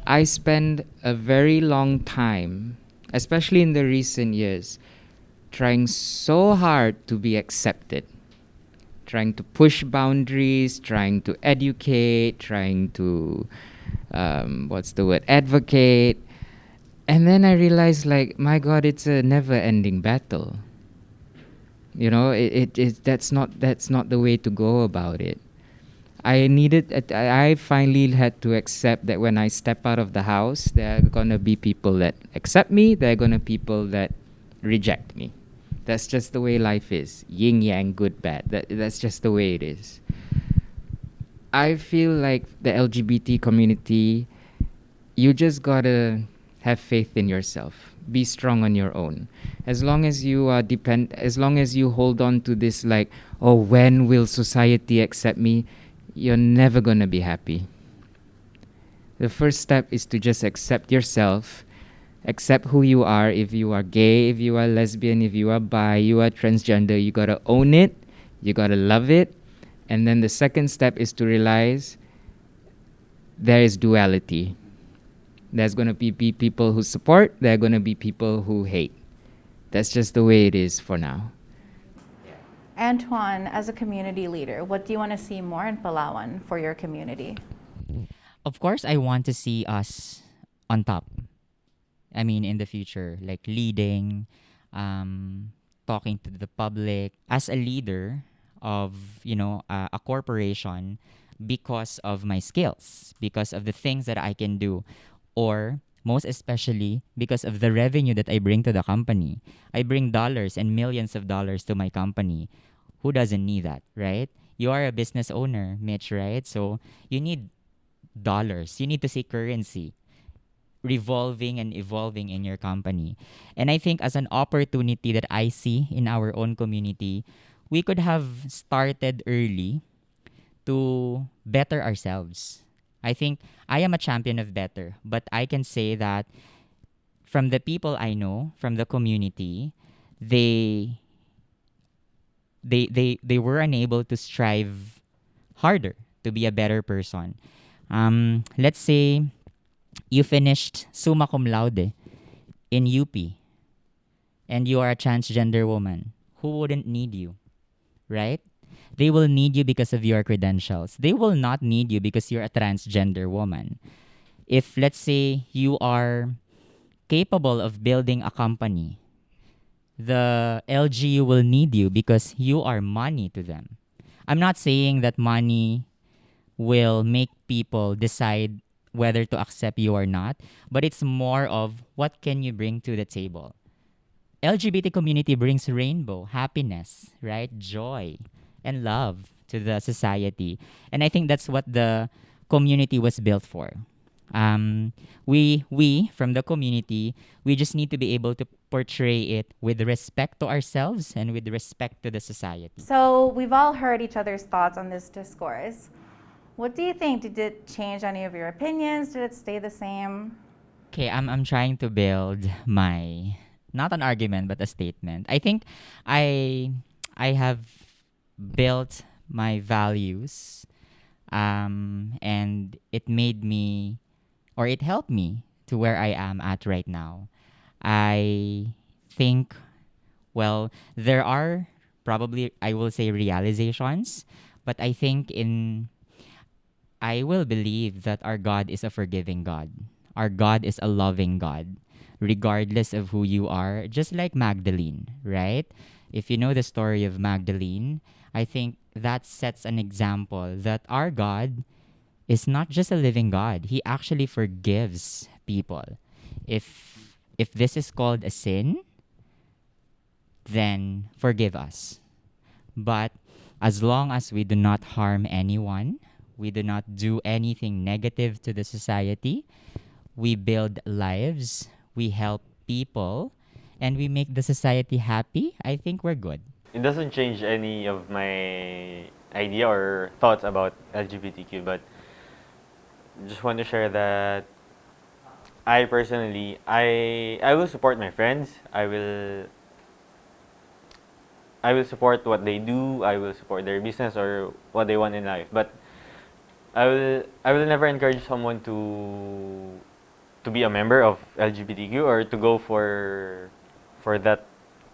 I spend a very long time, especially in the recent years, trying so hard to be accepted, trying to push boundaries, trying to educate, trying to, what's the word, advocate. And then I realized, like, my God, it's a never ending battle. You know, that's not the way to go about it. I finally had to accept that when I step out of the house, there are gonna be people that accept me, there are gonna people that reject me. That's just the way life is. Yin yang, good bad. That's just the way it is. I feel like the LGBT community, you just gotta have faith in yourself. Be strong on your own. As long as you hold on to this, like, oh, when will society accept me? You're never gonna be happy. The first step is to just accept yourself, accept who you are. If you are gay, if you are lesbian, if you are bi, you are transgender, you gotta own it, you gotta love it. And then the second step is to realize there is duality. There's gonna be people who support, there are gonna be people who hate. That's just the way it is for now. Antoine, as a community leader, what do you want to see more in Palawan for your community? Of course, I want to see us on top. I mean, in the future, like leading, talking to the public as a leader of, a corporation because of my skills, because of the things that I can do, or most especially because of the revenue that I bring to the company. I bring dollars and millions of dollars to my company. Who doesn't need that, right? You are a business owner, Mitch, right? So you need dollars. You need to see currency revolving and evolving in your company. And I think as an opportunity that I see in our own community, we could have started early to better ourselves. I think I am a champion of better, but I can say that from the people I know, from the community, they they were unable to strive harder to be a better person. Let's say you finished summa cum laude in UP and you are a transgender woman. Who wouldn't need you, right? They will need you because of your credentials. They will not need you because you're a transgender woman. If, let's say, you are capable of building a company, the LGU will need you because you are money to them. I'm not saying that money will make people decide whether to accept you or not, but it's more of what can you bring to the table. LGBT community brings rainbow, happiness, right? Joy and love to the society. And I think that's what the community was built for. We from the community, we just need to be able to portray it with respect to ourselves and with respect to the society. So, we've all heard each other's thoughts on this discourse. What do you think? Did it change any of your opinions? Did it stay the same? Okay, I'm trying to build my not an argument but a statement. I think I I have built my values, and it made me or it helped me to where I am at right now. I think, well, there are probably, I will say, realizations, but I think I will believe that our God is a forgiving God. Our God is a loving God, regardless of who you are, just like Magdalene, right? If you know the story of Magdalene, I think that sets an example that our God is not just a living God. He actually forgives people. If this is called a sin, then forgive us. But as long as we do not harm anyone, we do not do anything negative to the society, we build lives, we help people, and we make the society happy, I think we're good. It doesn't change any of my idea or thoughts about LGBTQ, but just want to share that I personally I will support my friends. I will support what they do. I will support their business or what they want in life. But I will never encourage someone to to be a member of LGBTQ or to go for that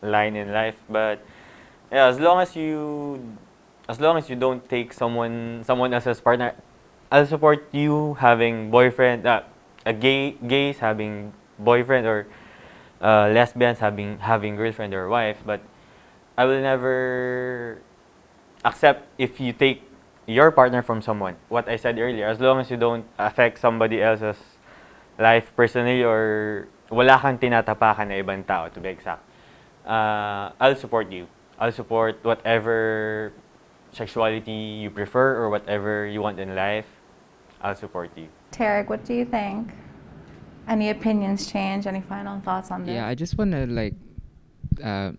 line in life. But yeah, as long as you don't take someone else's partner, I'll support you having boyfriend, gays having boyfriend, or lesbians having girlfriend or wife. But I will never accept if you take your partner from someone. What I said earlier, as long as you don't affect somebody else's life personally, or wala kang tinatapakan na ibang tao, to be exact, I'll support you. I'll support whatever sexuality you prefer or whatever you want in life. I'll support you. Tarek, what do you think? Any opinions change? Any final thoughts on this? Yeah, I just want to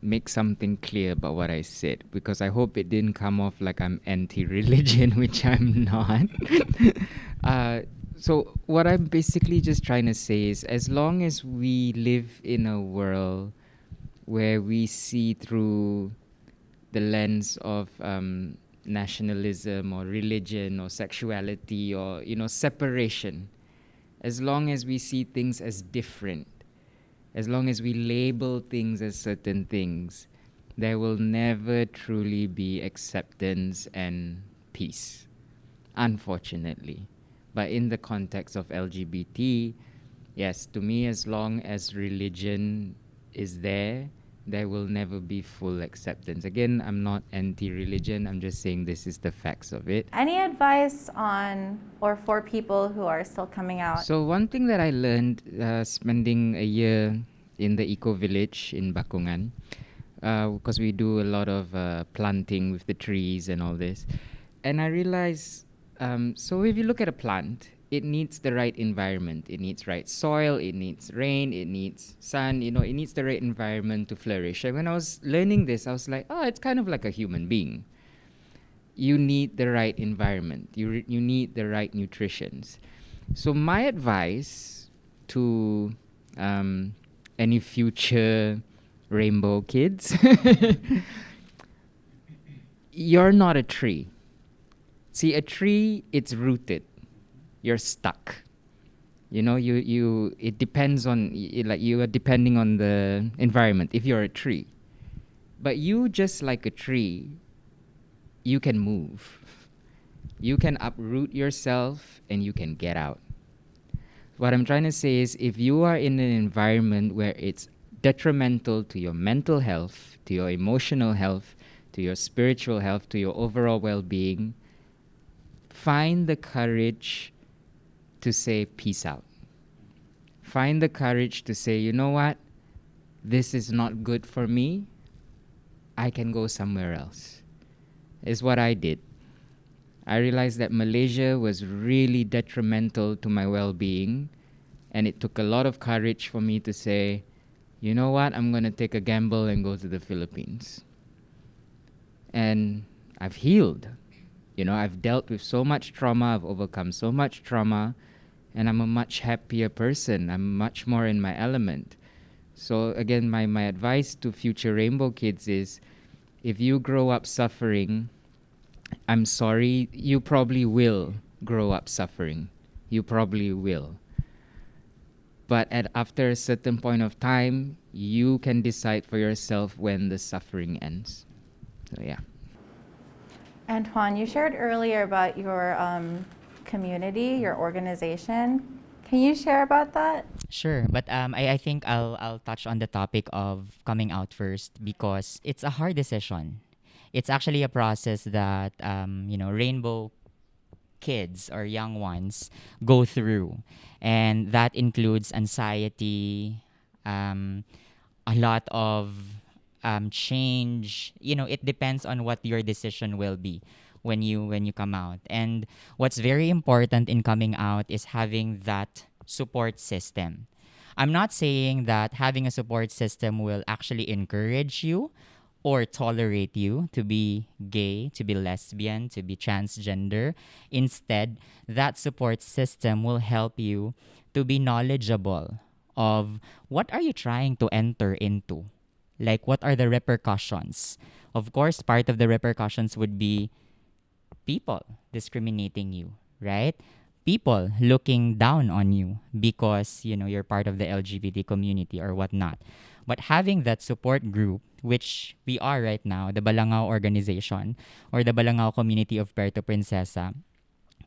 make something clear about what I said, because I hope it didn't come off like I'm anti-religion, which I'm not. So what I'm basically just trying to say is, as long as we live in a world where we see through the lens of nationalism or religion or sexuality or separation, as long as we see things as different, as long as we label things as certain things, there will never truly be acceptance and peace, unfortunately. But in the context of LGBT, yes, to me, as long as religion is there will never be full acceptance. Again, I'm not anti-religion, I'm just saying this is the facts of it. Any advice on or for people who are still coming out? So one thing that I learned spending a year in the eco village in Bakungan, because we do a lot of planting with the trees and all this, and I realized, so if you look at a plant, it needs the right environment. It needs right soil, it needs rain, it needs sun, it needs the right environment to flourish. And when I was learning this, I was like, oh, it's kind of like a human being. You need the right environment. You need the right nutritions. So my advice to any future rainbow kids, you're not a tree. See, a tree, it's rooted. You're stuck. It depends on, you are depending on the environment if you're a tree. But you, just like a tree, you can move. You can uproot yourself and you can get out. What I'm trying to say is, if you are in an environment where it's detrimental to your mental health, to your emotional health, to your spiritual health, to your overall well-being, find the courage to say peace out. Find the courage to say, you know what? This is not good for me. I can go somewhere else. Is what I did. I realized that Malaysia was really detrimental to my well-being, and it took a lot of courage for me to say, you know what? I'm going to take a gamble and go to the Philippines. And I've healed. I've dealt with so much trauma. I've overcome so much trauma. And I'm a much happier person. I'm much more in my element. So again, my advice to future rainbow kids is, if you grow up suffering, I'm sorry, you probably will grow up suffering. You probably will. But after a certain point of time, you can decide for yourself when the suffering ends. So yeah. Antoine, you shared earlier about your community, your organization. Can you share about that? Sure, but I think I'll touch on the topic of coming out first, because it's a hard decision. It's actually a process that rainbow kids or young ones go through, and that includes anxiety, a lot of change. It depends on what your decision will be when you come out. And what's very important in coming out is having that support system. I'm not saying that having a support system will actually encourage you or tolerate you to be gay, to be lesbian, to be transgender. Instead, that support system will help you to be knowledgeable of what are you trying to enter into. Like, what are the repercussions? Of course, part of the repercussions would be people discriminating you, right? people looking down on you because, you're part of the LGBT community or whatnot. But having that support group, which we are right now, the Balangao organization or the Balangao community of Puerto Princesa,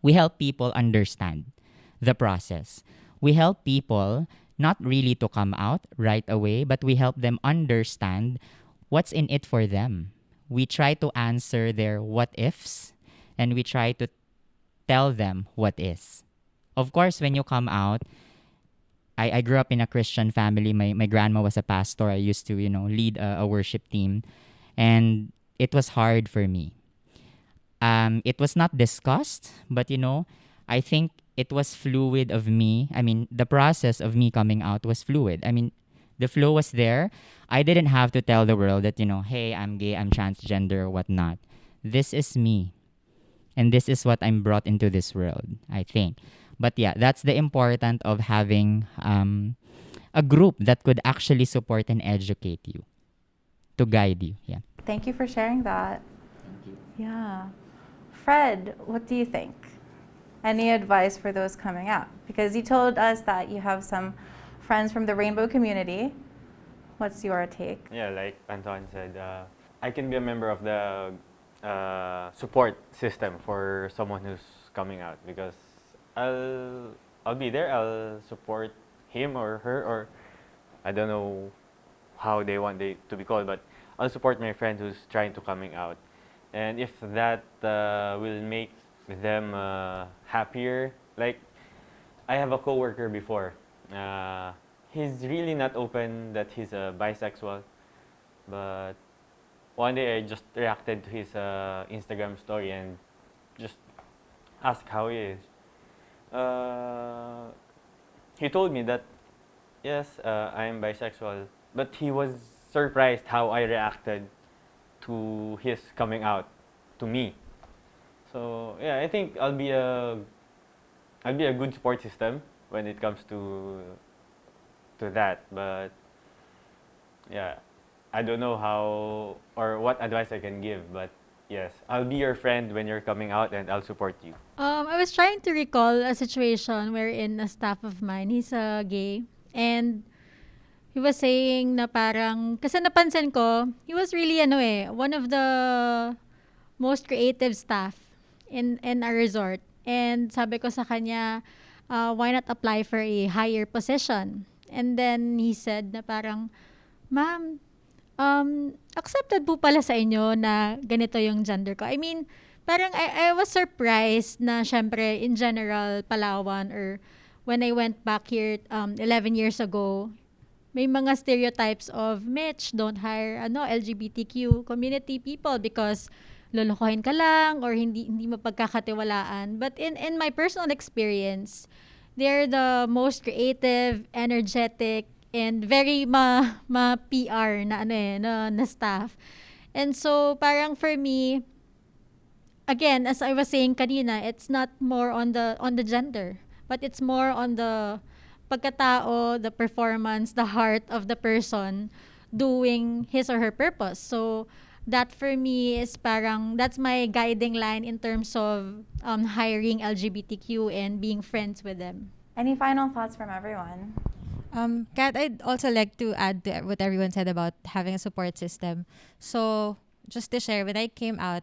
we help people understand the process. We help people not really to come out right away, but we help them understand what's in it for them. We try to answer their what ifs and we try to tell them what is. Of course, when you come out, I grew up in a Christian family. My grandma was a pastor. I used to, lead a worship team. And it was hard for me. It was not discussed, but, I think it was fluid of me. I mean, the process of me coming out was fluid. I mean, the flow was there. I didn't have to tell the world that, hey, I'm gay, I'm transgender, or whatnot. This is me. And this is what I'm brought into this world, I think. But yeah, that's the importance of having a group that could actually support and educate you, to guide you. Yeah. Thank you for sharing that. Yeah. Fred, what do you think? Any advice for those coming out? Because you told us that you have some friends from the rainbow community. What's your take? Yeah, like Anton said, I can be a member of the support system for someone who's coming out because I'll be there. I'll support him or her, or I don't know how they want it to be called, but I'll support my friend who's trying to coming out. And if that will make them happier, like I have a coworker before. He's really not open that he's a bisexual, but one day I just reacted to his Instagram story and just asked how he is. He told me that yes, I am bisexual, but he was surprised how I reacted to his coming out to me. So yeah, I think I'll be a good support system when it comes to that. But yeah, I don't know how or what advice I can give. But yes, I'll be your friend when you're coming out, and I'll support you. I was trying to recall a situation wherein a staff of mine, he's gay, and he was saying na parang, kasi napansin ko, he was really one of the most creative staff in our resort. And sabi ko sa kanya, why not apply for a higher position? And then he said na parang, ma'am, accepted po pala sa inyo na ganito yung gender ko. I mean, parang I was surprised na syempre in general, Palawan, or when I went back here 11 years ago, may mga stereotypes of Mitch, don't hire LGBTQ community people because lolokohin ka lang or hindi mapagkakatiwalaan. But in my personal experience, they're the most creative, energetic, and very PR na staff. And so parang for me, again, as I was saying kanina, it's not more on the gender, but it's more on the pagkatao, the performance, the heart of the person doing his or her purpose. So that for me is parang, that's my guiding line in terms of hiring LGBTQ and being friends with them. Any final thoughts from everyone? Kat, I'd also like to add to what everyone said about having a support system. So just to share, when I came out,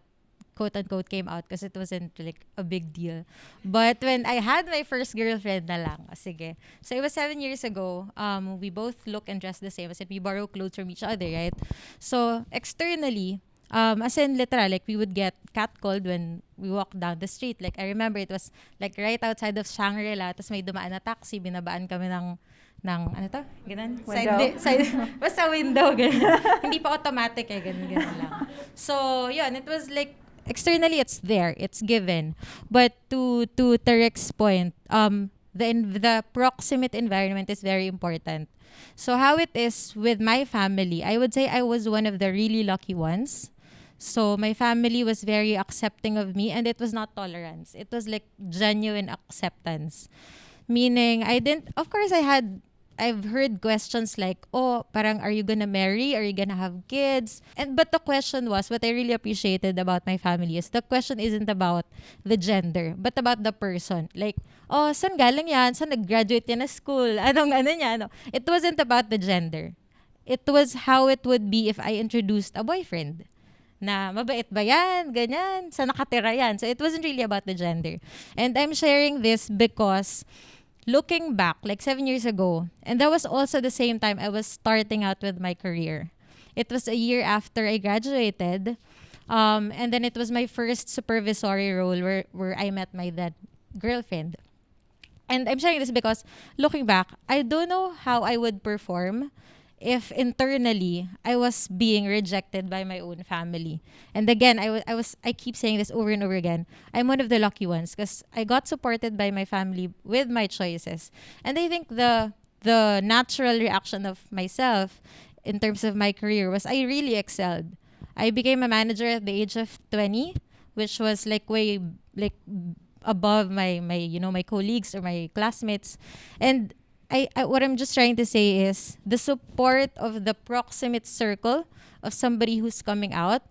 quote unquote came out because it wasn't like a big deal. But when I had my first girlfriend na lang, sige. So it was 7 years ago. We both look and dress the same. As in we borrow clothes from each other, right? So externally, as in literal, like we would get catcalled when we walked down the street. Like I remember it was like right outside of Shangri-La, tapos may dumaan na taxi, binabaan kami ng ano to? Ganun? Side, basta window, ganun. Hindi pa automatic ganun lang. So, yun, it was like, externally, it's there. It's given. But to Tarek's point, the proximate environment is very important. So how it is with my family, I would say I was one of the really lucky ones. So my family was very accepting of me, and it was not tolerance. It was like genuine acceptance. Meaning, of course I had I've heard questions like, oh, parang, are you gonna marry? Are you gonna have kids? But the question was, what I really appreciated about my family is the question isn't about the gender, but about the person. Like, oh, saan galing yan? Saan nag-graduate yan na school? Anong ano niya? Ano? It wasn't about the gender. It was how it would be if I introduced a boyfriend. Na mabait ba yan? Ganyan. Sa nakatira yan. So it wasn't really about the gender. And I'm sharing this because looking back, like 7 years ago, and that was also the same time I was starting out with my career. It was a year after I graduated. And then it was my first supervisory role where I met my then girlfriend. And I'm sharing this because looking back, I don't know how I would perform if internally I was being rejected by my own family. And again, I keep saying this over and over again. I'm one of the lucky ones because I got supported by my family with my choices. And I think the natural reaction of myself in terms of my career was I really excelled. I became a manager at the age of 20, which was like way like above my colleagues or my classmates. And I what I'm just trying to say is the support of the proximate circle of somebody who's coming out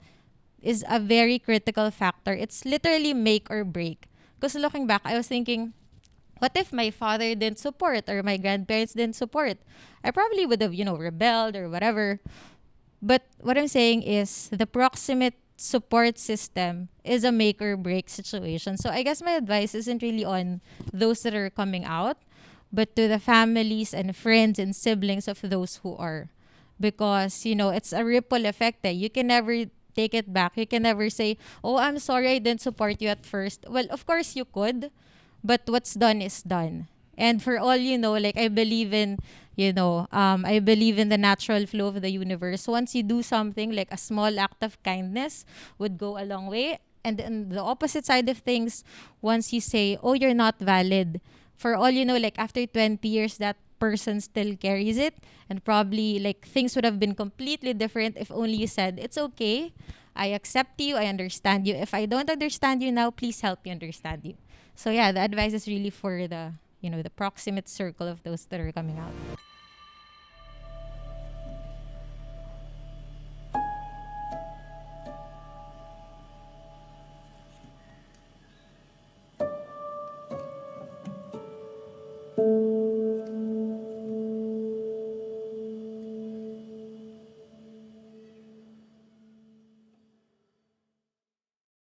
is a very critical factor. It's literally make or break. Because looking back, I was thinking, what if my father didn't support or my grandparents didn't support? I probably would have, rebelled or whatever. But what I'm saying is the proximate support system is a make or break situation. So I guess my advice isn't really on those that are coming out, but to the families and friends and siblings of those who are. Because, it's a ripple effect. You can never take it back. You can never say, oh, I'm sorry I didn't support you at first. Well, of course you could, but what's done is done. And for all you know, like I believe in, I believe in the natural flow of the universe. Once you do something, like a small act of kindness would go a long way. And then the opposite side of things, once you say, oh, you're not valid, for all you know, like after 20 years, that person still carries it. And probably like things would have been completely different if only you said, it's okay. I accept you. I understand you. If I don't understand you now, please help me understand you. So yeah, the advice is really for the proximate circle of those that are coming out.